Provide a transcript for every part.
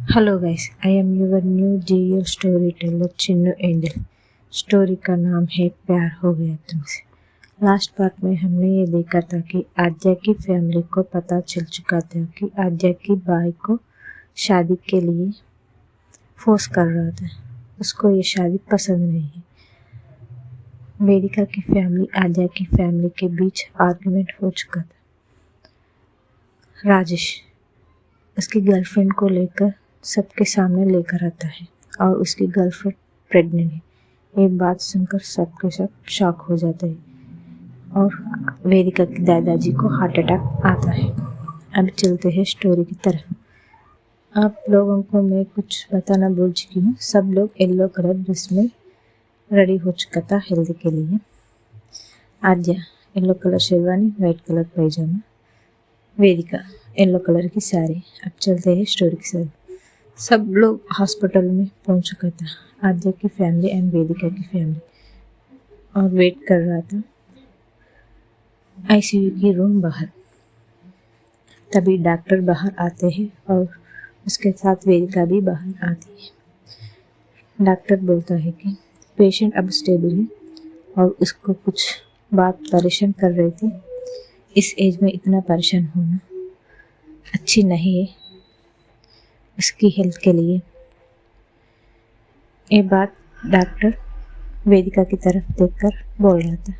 Hello guys, I am your new GL story teller Chinnu angel. Story का नाम है प्यार हो गया तुमसे। लास्ट पार्ट में हमने ये देखा था कि आद्या की फैमिली को पता चल चुका था कि आद्या की भाई को शादी के लिए फोर्स कर रहा था। उसको ये शादी पसंद नहीं है। वेदिका की फैमिली आद्या की फैमिली के बीच आर्गुमेंट हो चुका था। राजेश उसकी गर्लफ्रेंड को लेकर सबके सामने लेकर आता है और उसकी गर्लफ्रेंड प्रेग्नेंट है। ये बात सुनकर सबके सब शॉक हो जाते हैं और वेदिका के दादाजी को हार्ट अटैक आता है। अब चलते हैं स्टोरी की तरफ। आप लोगों को मैं कुछ बताना भूल चुकी हूँ। सब लोग येलो कलर ड्रेस में रेडी हो चुका था हल्दी के लिए। Aadya yellow colour sherwani, white colour पैजामा, वेदिका येलो कलर की साड़ी। अब चलते हैं स्टोरी की तरफ। सब लोग हॉस्पिटल में पहुंच चुका था। आद्या की फैमिली एंड वेदिका की फैमिली और वेट कर रहा था आईसीयू की रूम बाहर। तभी डॉक्टर बाहर आते हैं और उसके साथ वेदिका भी बाहर आती है। डॉक्टर बोलता है कि पेशेंट अब स्टेबल है और उसको कुछ बात परेशान कर रही थी। इस एज में इतना परेशान होना अच्छी नहीं है उसकी हेल्थ के लिए। ये बात डॉक्टर वेदिका की तरफ देखकर बोल रहा था।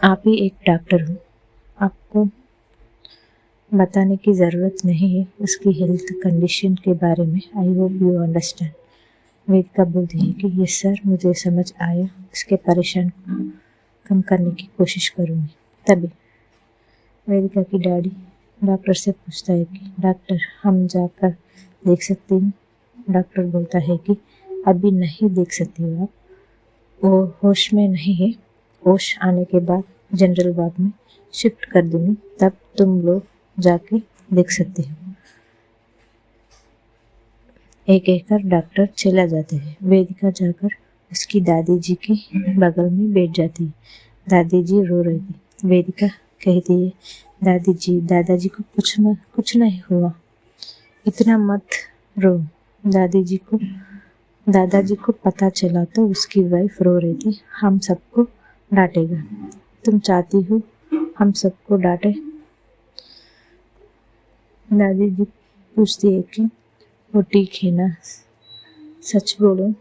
आप ही एक डॉक्टर हो, आपको बताने की ज़रूरत नहीं है उसकी हेल्थ कंडीशन के बारे में। I hope you understand. Vedika बोलती है कि यस सर, मुझे समझ आया, उसके परेशान कम करने की कोशिश करूँगी। तभी वेदिका की डैडी डॉक्टर से पूछता है कि डॉक्टर हम जाकर देख सकते हैं। डॉक्टर बोलता है कि अभी नहीं देख सकती हो आप, वो होश में नहीं है। होश आने के बाद जनरल वार्ड में शिफ्ट कर दूंगी, तब तुम लोग जाके देख सकते हो। एक एक कर डॉक्टर चला जाते हैं। वेदिका जाकर उसकी दादी जी के बगल में बैठ जाती है। दादी जी रो रही थी। वेदिका कहती है, दादी जी, दादाजी को कुछ नहीं हुआ, इतना मत रो। दादाजी को पता चला तो उसकी वाइफ रो रही थी, हम सबको डांटेगा। तुम चाहती हो हम सबको डांटे? दादी जी पूछती है कि वो ठीक है ना, सच बोलो।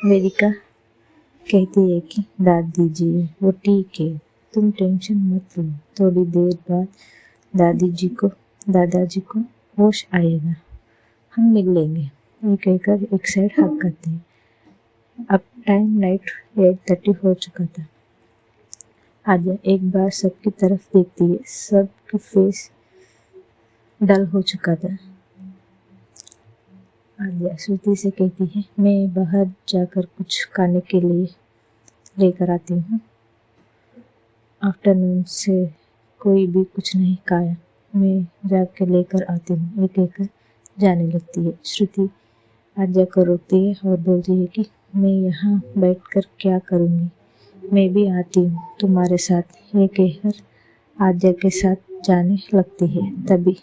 वेदिका कहती है कि दादी जी वो ठीक है, तुम टेंशन मत लो। थोड़ी देर बाद दादाजी को होश आएगा, हम मिल लेंगे। ये कहकर एक साइड हक करते हैं। अब टाइम नाइट 8:30 हो चुका था। आद्या एक बार सबकी तरफ देखती है। सबके फेस डल हो चुका था। आद्या श्रुति से कहती है, मैं बाहर जाकर कुछ खाने के लिए लेकर आती हूँ। आफ्टरनून से कोई भी कुछ नहीं खाया, मैं जाकर लेकर आती हूँ। ये कहकर जाने लगती है। श्रुति आद्या को रोकती है और बोलती है कि मैं यहाँ बैठकर क्या करूँगी, मैं भी आती हूँ तुम्हारे साथ। ये कहकर आद्या के साथ जाने लगती है। तभी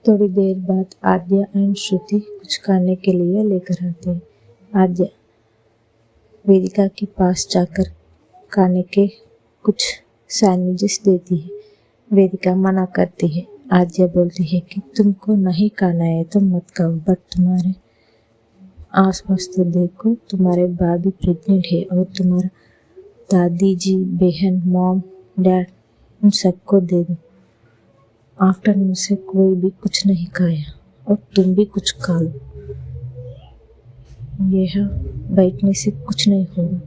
थोड़ी देर बाद आद्या एंड श्रुति कुछ खाने के लिए लेकर आते हैं। आद्या वेदिका के पास जाकर खाने के कुछ सैंडविचेस देती है। वेदिका मना करती है। आद्या बोलती है कि तुमको नहीं खाना है तो मत खाओ, बट तुम्हारे आसपास तो देखो, तुम्हारे भाभी प्रेग्नेंट है और तुम्हारा दादी जी, बहन, मॉम, डैड, उन सबको दे दो। आफ्टरनून से कोई भी कुछ नहीं खाया और तुम भी कुछ खा लो, यह बैठने से कुछ नहीं होगा।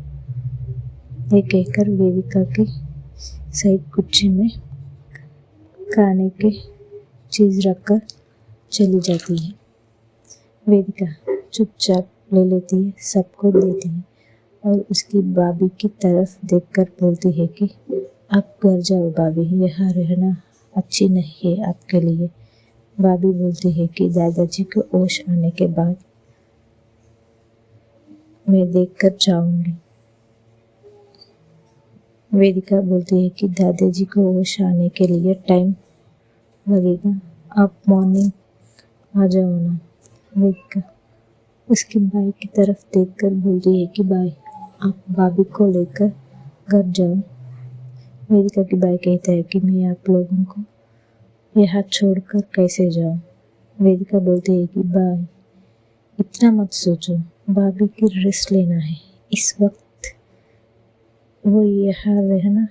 ये कहकर वेदिका के साइड कुर्सी में खाने के चीज रखकर चली जाती है। वेदिका चुपचाप ले लेती है, सबको देती है और उसकी भाभी की तरफ देखकर बोलती है कि अब घर जाओ भाभी, यहाँ रहना अच्छी नहीं है आपके लिए। भाभी बोलती है कि दादाजी को होश आने के बाद मैं देखकर जाऊंगी। वेदिका बोलती है कि दादाजी को होश आने के लिए टाइम लगेगा, आप मॉर्निंग आ जाओ ना। वेदिका उसकी बाई की तरफ देखकर बोल रही है कि बाई आप भाभी को लेकर घर जाओ। वेदिका की बाई कहता है कि मैं आप लोगों को यहाँ छोड़कर कैसे जाऊँ। वेदिका बोलती है कि बाई इतना मत सोचो, भाभी की रेस्ट लेना है इस वक्त, वो यहाँ रहना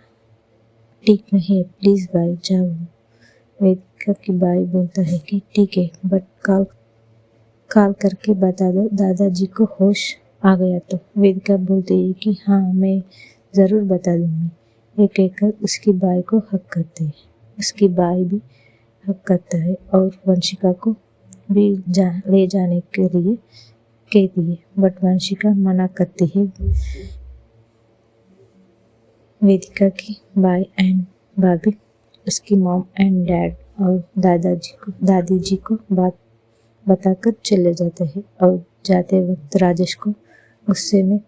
ठीक नहीं है, प्लीज बाई जाओ। वेदिका की बाई बोलता है कि ठीक है, बट कॉल करके बता दो दादाजी को होश आ गया तो। वेदिका बोलती है कि हाँ मैं ज़रूर बता दूंगी। ये कहकर उसकी बाई को हक करती है। उसकी बाई भी हक करता है और वंशिका को भी ले जाने के लिए कहती है, बट वंशिका मना करती है। वेदिका की बाई एंड भाभी उसकी मॉम एंड डैड और दादी जी को बात बताकर चले जाते हैं और जाते वक्त राजेश को गुस्से में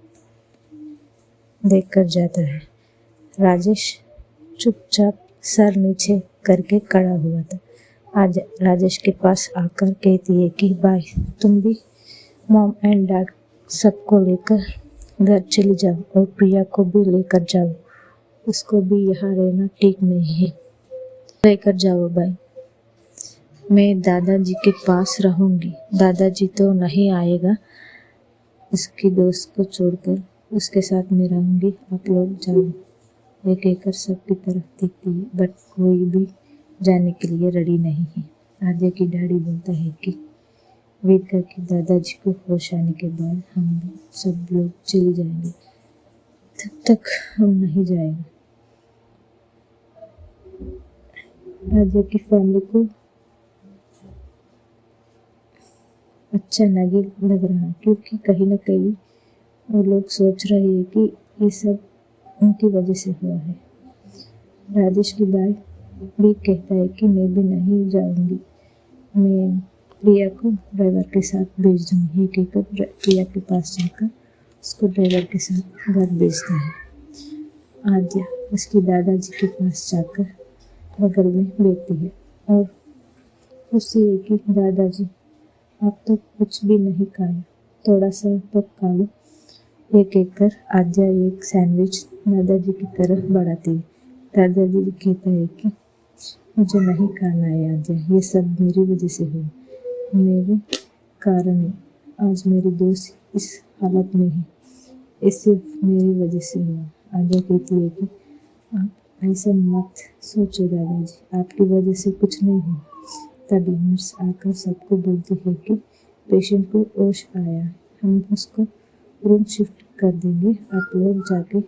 देखकर जाता है। राजेश चुपचाप सर नीचे करके खड़ा हुआ था। आज राजेश के पास आकर कहती है कि भाई तुम भी मॉम एंड डैड सबको लेकर घर चली जाओ और प्रिया को भी लेकर जाओ, उसको भी यहाँ रहना ठीक नहीं है, लेकर जाओ भाई। मैं दादाजी के पास रहूंगी, दादाजी तो नहीं आएगा, उसकी दोस्त को छोड़कर उसके साथ मैं रहूंगी, आप लोग जाओ। ये कहकर सबकी तरफ देखती है बट कोई भी जाने के लिए रेडी नहीं है। आद्या की डैडी बोलता है कि वेदिका के दादाजी को होश आने के बाद हम सब लोग चले जाएंगे, तब तक हम नहीं जाएंगे। आद्या की फैमिली को अच्छा नहीं लग रहा क्योंकि कहीं ना कहीं वो लोग सोच रहे हैं कि ये सब उनकी वजह से हुआ है। राजेश की बाई भी कहता है कि मैं भी नहीं जाऊंगी, मैं प्रिया को ड्राइवर के साथ भेज दूंगी। ये कहकर प्रिया के पास जाकर उसको ड्राइवर के साथ घर भेजता है। आद्या उसके दादाजी के पास जाकर बगल में बैठती है और उससे है कि दादाजी आप तो कुछ भी नहीं खाया, थोड़ा सा तो खा लो। ये कहकर आद्या एक सैंडविच दादाजी की तरफ बढ़ाती है। दादाजी कहता है कि मुझे नहीं खाना है आद्या, ये सब मेरी वजह से हुआ, मेरे कारण है आज मेरी दोस्त इस हालत में है, ये सिर्फ मेरी वजह से हुआ। आद्या कहती है कि आप ऐसा मत सोचो दादाजी, आपकी वजह से कुछ नहीं हुआ। तभी नर्स आकर सबको बोलती है कि पेशेंट को होश आया, हम उसको रूम शिफ्ट कर देंगे, आप लोग जाके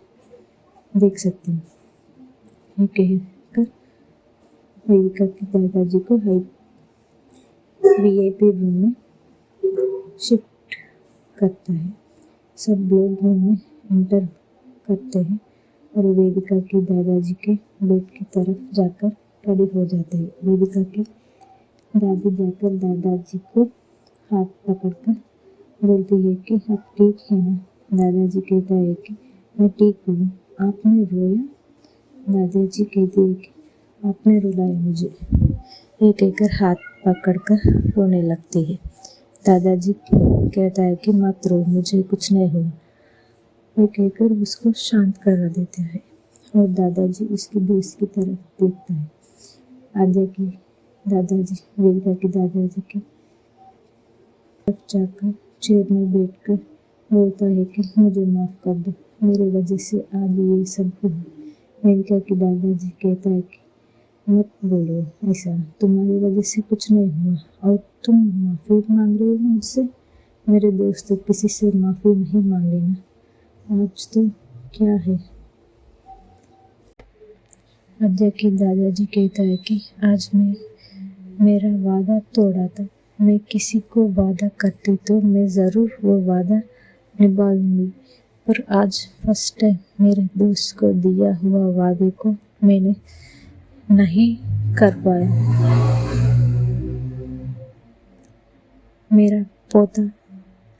देख सकते हैं। ये कहकर वेदिका के दादाजी को VIP रूम में शिफ्ट करता है। सब लोग रूम में एंटर करते हैं और वेदिका के दादाजी के बेड की तरफ जाकर खड़े हो जाते हैं। वेदिका की दादी जाकर दादाजी को हाथ पकड़कर बोलती है कि आप ठीक है ना। दादाजी कहता है कि मैं ठीक हूँ, आपने रोया। दादाजी कहती है कि आपने रुलाया मुझे। ये कहकर हाथ पकड़कर रोने लगती है। दादाजी कहता है कि मत रो, मुझे कुछ नहीं हुआ। ये कहकर उसको शांत करा देता है और दादाजी उसकी दोस्त की तरफ देखता है। आद्या की दादाजी वेदिका के दादाजी की तरफ जाकर चेयर में बैठकर बोलता है कि मुझे माफ़ कर दो, मेरे वजह से आज ये सब हुआ। वेदिका के दादाजी कहता है कि मत बोलो ऐसा, तुम्हारी वजह से कुछ नहीं हुआ और तुम माफ़ी मांग रहे हो मुझसे। मेरे दोस्त तो किसी से माफ़ी नहीं मांगे ना, आज तो क्या है। आद्या के दादाजी कहता है कि आज मैं मेरा वादा तोड़ा था, मैं किसी को वादा करती तो मैं ज़रूर वो वादा निभाऊंगी, पर आज फर्स्ट टाइम मेरे दोस्त को दिया हुआ वादे को मैंने नहीं कर पाया। मेरा पोता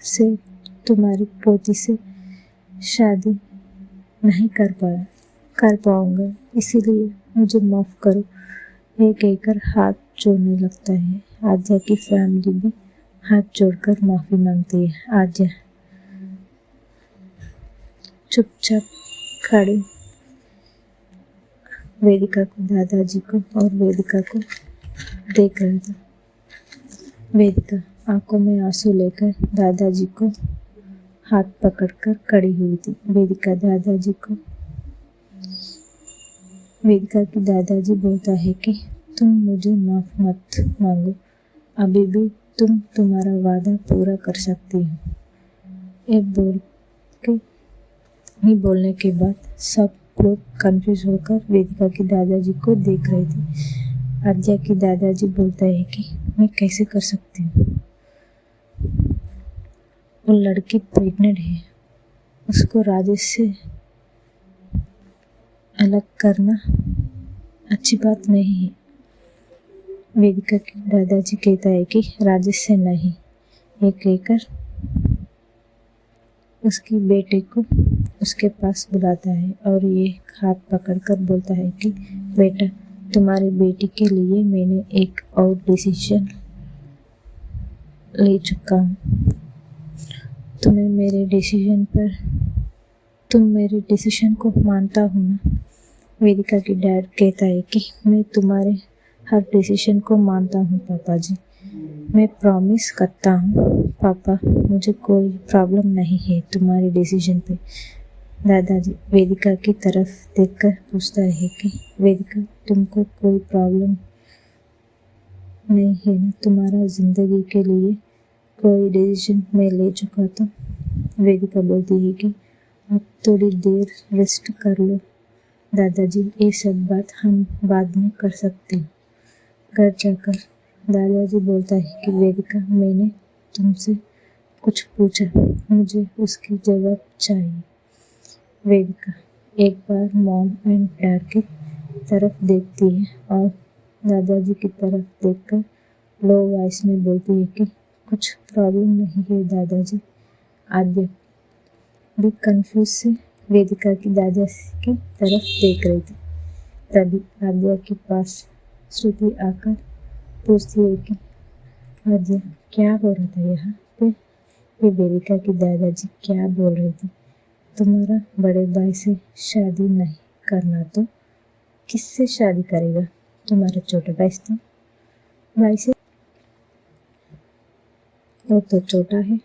से तुम्हारी पोती से शादी नहीं कर पाऊंगा, इसीलिए मुझे माफ़ करो। ये कहकर हाथ जोड़ने लगता है। आद्या की फैमिली भी हाथ जोड़कर माफी मांगती है। आद्या चुपचाप खड़ी वेदिका को, दादाजी को और वेदिका को देख रहा था। वेदिका आंखों में आंसू लेकर दादाजी को हाथ पकड़कर खड़ी हुई थी। वेदिका की दादाजी बोलता है कि तुम मुझे माफ मत मांगो, अभी भी तुम तुम्हारा वादा पूरा कर सकती हो। ये बोलने के बाद सब लोग कंफ्यूज होकर वेदिका के दादाजी को देख रहे थे। आद्या की दादाजी बोलता है कि मैं कैसे कर सकती हूँ, वो लड़की प्रेग्नेंट है, उसको राजेश से अलग करना अच्छी बात नहीं है। वेदिका के दादाजी कहता है कि राजेश से नहीं। ये कहकर उसकी बेटे को उसके पास बुलाता है और ये हाथ पकड़कर बोलता है कि बेटा, तुम्हारी बेटी के लिए मैंने एक और डिसीजन ले चुका हूँ। तुम मेरे डिसीजन को मानता हूँ ना? वेदिका की डैड कहता है कि मैं तुम्हारे हर डिसीजन को मानता हूँ पापा जी, मैं प्रॉमिस करता हूँ पापा, मुझे कोई प्रॉब्लम नहीं है तुम्हारे डिसीजन पे। दादाजी वेदिका की तरफ देखकर पूछता है कि वेदिका, तुमको कोई प्रॉब्लम नहीं है ना? तुम्हारा जिंदगी के लिए कोई डिसीजन मैं ले चुका तो? वेदिका बोलती है कि आप थोड़ी देर रेस्ट कर लो दादाजी, ये सब बात हम बाद में कर सकते हैं। घर जाकर दादाजी बोलता है कि वेदिका, मैंने तुमसे कुछ पूछा, मुझे उसकी जवाब चाहिए। वेदिका एक बार मॉम एंड डैड की तरफ देखती है और दादाजी की तरफ देखकर लो वॉइस में बोलती है कि कुछ प्रॉब्लम नहीं है दादाजी। आद्या भी कंफ्यूज से वेदिका की दादाजी की तरफ देख रही थी। तभी आद्या के पास श्रुति आकर पूछती है कि आद्या, क्या हो रहा था यहाँ पे? ये वेदिका की दादाजी क्या बोल रही थी? तुम्हारा बड़े भाई से शादी नहीं करना तो किससे शादी करेगा? तुम्हारा छोटा भाई से? वो तो छोटा है।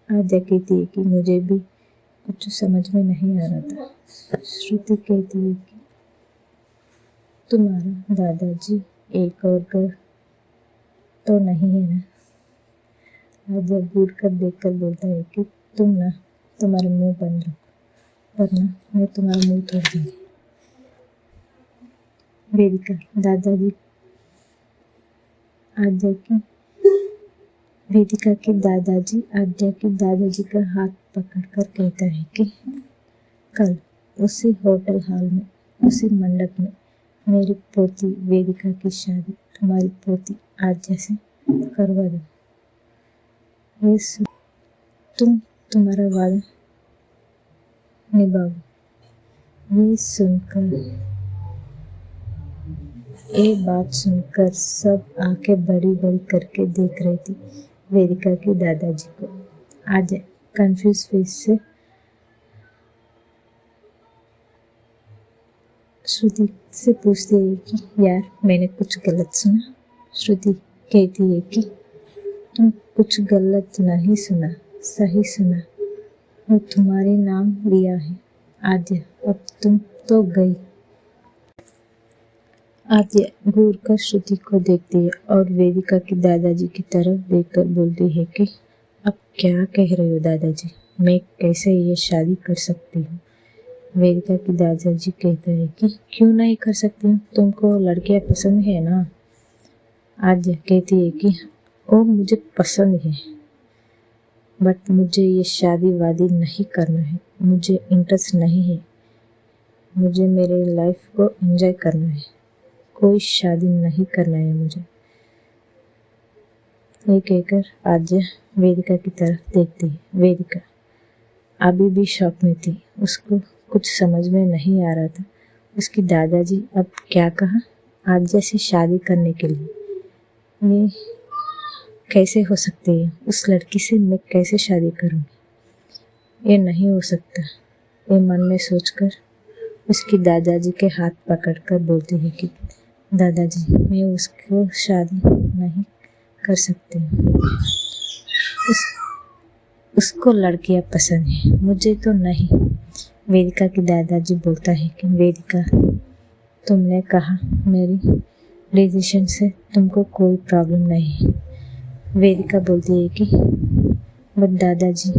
आद्या कहती है कि मुझे भी कुछ समझ में नहीं आ रहा था। श्रुति कहती है कि तुम्हारा दादाजी एक और घर तो नहीं है ना? आद्या घूर कर देखकर बोलता है कि तुम्हारा मुंह बंद रखो, वरना मैं तुम्हारा मुंह तोड़ दूंगी। वेदिका के दादाजी आद्या के दादाजी का हाथ पकड़कर कहता है कि कल उसी होटल हॉल में, उसी मंडप में मेरी पोती वेदिका की शादी तुम्हारी पोती आद्या से करवा दो। तुम्हारा वादा निभाओ। ये बात सुनकर सब आंखें बड़ी बड़ी करके देख रही थी वेदिका के दादाजी को। आद्या कंफ्यूज फेस से श्रुति से पूछती है कि यार, मैंने कुछ गलत सुना? श्रुति कहती है कि तुम कुछ गलत नहीं सुना, सही सुना, वो तुम्हारे नाम लिया है। आद्या, अब तुम तो गई। आद्या घूर कर श्रुति को देखती है और वेदिका के दादाजी की तरफ देखकर बोलती है कि अब क्या कह रहे हो दादाजी, मैं कैसे ये शादी कर सकती हूँ? वेदिका के दादाजी कहते हैं कि क्यों नहीं कर सकती हूँ, तुमको लड़कियाँ पसंद है ना? आद्या कहती है कि वो मुझे पसंद है, बट मुझे ये शादी वादी नहीं करना है, मुझे इंटरेस्ट नहीं है, मुझे मेरे लाइफ को एंजॉय करना है, कोई शादी नहीं करना है मुझे। ये कहकर आद्या वेदिका की तरफ देखती है। वेदिका अभी भी शॉक में थी, उसको कुछ समझ में नहीं आ रहा था। उसकी दादाजी अब क्या कहा आद्या से शादी करने के लिए। ये कैसे हो सकती है? उस लड़की से मैं कैसे शादी करूँगी? ये नहीं हो सकता। ये मन में सोचकर उसकी दादाजी के हाथ पकड़कर बोलती है कि दादाजी, मैं उसको शादी नहीं कर सकती। उसको लड़कियां पसंद है, मुझे तो नहीं। वेदिका की दादाजी बोलता है कि वेदिका, तुमने कहा मेरी डिसीजन से तुमको कोई प्रॉब्लम नहीं है। वेदिका बोलती है कि बट दादाजी,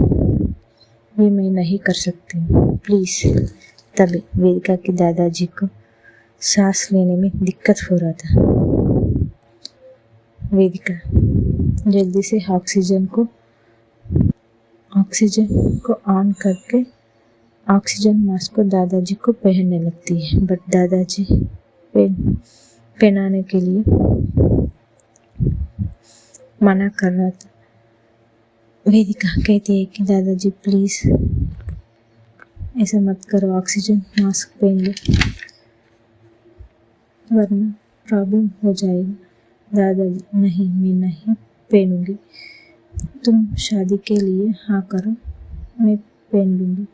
ये मैं नहीं कर सकती, प्लीज़। तभी वेदिका के दादाजी को सांस लेने में दिक्कत हो रहा था। वेदिका जल्दी से ऑक्सीजन को ऑन करके ऑक्सीजन मास्क को दादाजी को पहनने लगती है, बट दादाजी पहनाने के लिए मना कर रहा था। वेदिका कहती है कि दादाजी प्लीज़ ऐसा मत करो, ऑक्सीजन मास्क पहन लो वरना प्रॉब्लम हो जाएगी। दादाजी, नहीं, मैं नहीं पहनूंगी। तुम शादी के लिए हाँ करो, मैं पहन लूँगी।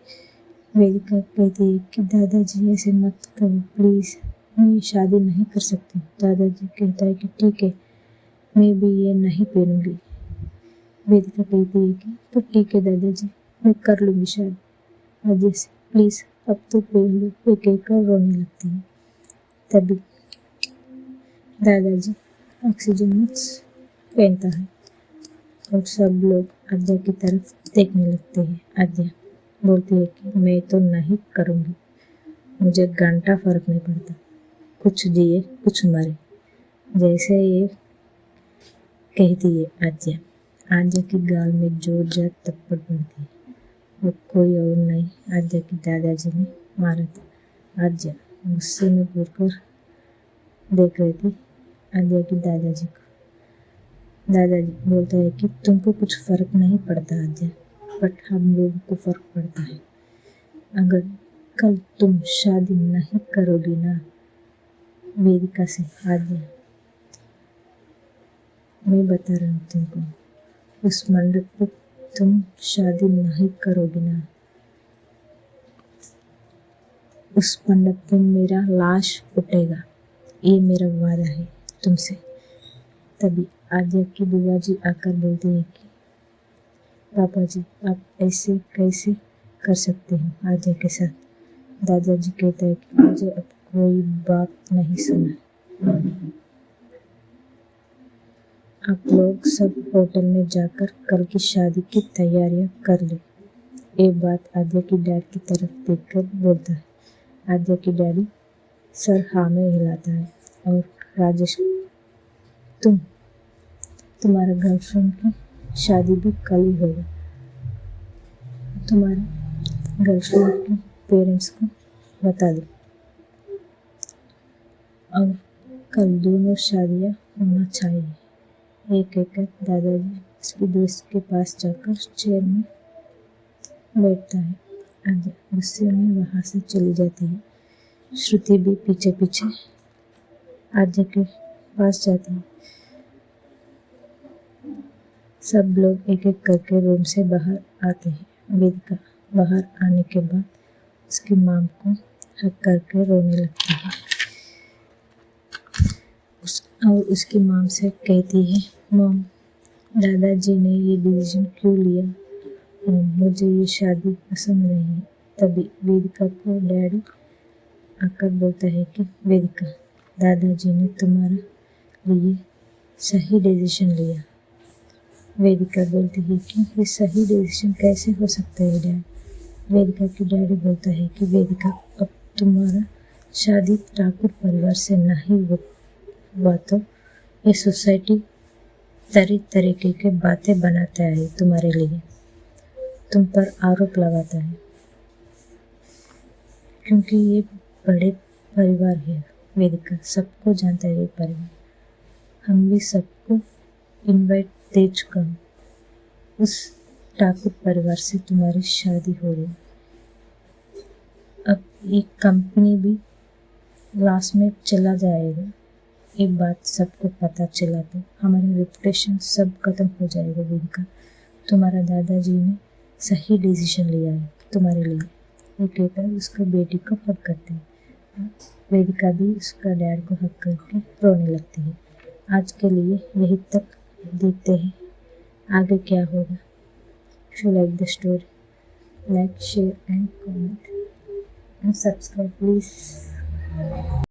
वेदिका कहती है कि दादाजी ऐसे मत करो प्लीज़, मैं ये शादी नहीं कर सकती। दादाजी कहता है कि ठीक है, मैं भी ये नहीं पहनूंगी। वेदिका कहती है कि तो ठीक है दादाजी, मैं कर लूँगी शादी आद्या से, प्लीज़ अब तो पहन लो। वे कहकर रोने लगती है। तभी दादाजी ऑक्सीजन मास्क पहनता है और सब लोग आद्या की तरफ देखने लगते हैं। आद्या बोलती है कि मैं तो नहीं करूँगी, मुझे घंटा फर्क नहीं पड़ता, कुछ जिए कुछ मरे, जैसे ये कहती है आद्या। आद्या की गाल में जोरदार थप्पड़ पड़ती है। वो कोई और नहीं, आद्या की दादाजी ने मारा था। आद्या गुस्से में घूरकर देख रही थी आद्या की दादाजी को। दादाजी बोलता है कि तुमको कुछ फर्क नहीं पड़ता आद्या, बट हम लोगों को फर्क पड़ता है। अगर कल तुम शादी नहीं करोगी ना वेदिका से आद्या, मैं बता रहा हूँ तुमको, उस मंडप पे तुम शादी नहीं करोगी ना, उस मंडप पे मेरा लाश उठेगा, ये मेरा वादा है तुमसे। तभी आद्या की बुआ जी आकर बोलती है कि पापा जी, आप ऐसे कैसे कर सकते हो आद्या के साथ। दादाजी कहता है कि मुझे अब कोई बात नहीं सुना, आप लोग सब होटल में जाकर कल की शादी की तैयारियां कर ले। ये बात आद्या की डैड की तरफ देखकर बोलता है। आद्या की डैडी सर हाँ में हिलाता है। और राजेश, तुम्हारा गर्लफ्रेंड की शादी भी कल ही होगा, तुम्हारे गर्लफ्रेंड के पेरेंट्स को बता दो और कल दोनों शादियाँ होना चाहिए। एक कहकर दादाजी उसकी दोस्त के पास जाकर चेयर में बैठता है। आद्या गुस्से में वहाँ से चली जाती है। श्रुति भी पीछे पीछे आद्या के पास जाती है। सब लोग एक एक करके रूम से बाहर आते हैं। वेदिका बाहर आने के बाद उसकी माम को हक करके रोने लगती है और उसकी माम से कहती है, मॉम, दादाजी ने ये डिसीजन क्यों लिया? मुझे ये शादी पसंद नहीं है। तभी वेदिका को डैडी आकर बोलता है कि वेदिका, दादाजी ने तुम्हारे लिए सही डिसीजन लिया। वेदिका बोलती है कि ये सही डिसीजन कैसे हो सकता है डैड? वेदिका की डैडी बोलता है कि वेदिका, अब तुम्हारा शादी ठाकुर परिवार से नहीं हुआ तो ये सोसाइटी तरह तरीके के बातें बनाता है, तुम्हारे लिए तुम पर आरोप लगाता है, क्योंकि ये बड़े परिवार है। वेदिका सबको जानता है ये परिवार, हम भी सबको इनवाइट दे चुका हूँ। उस ठाकुर परिवार से तुम्हारी शादी हो रही है। अब ये कंपनी भी लॉस में चला जाएगा, एक बात सबको पता चला तो हमारी रेपुटेशन सब खत्म हो जाएगा वेदिका। तुम्हारा दादाजी ने सही डिसीजन लिया है तुम्हारे लिए। ये कहकर उसका बेटी को हक करते हैं। वेदिका भी उसका डैड को हक करके रोने लगती है। आज के लिए यही तक, देखते हैं आगे क्या होगा। If you like the story, like, share and comment and subscribe please.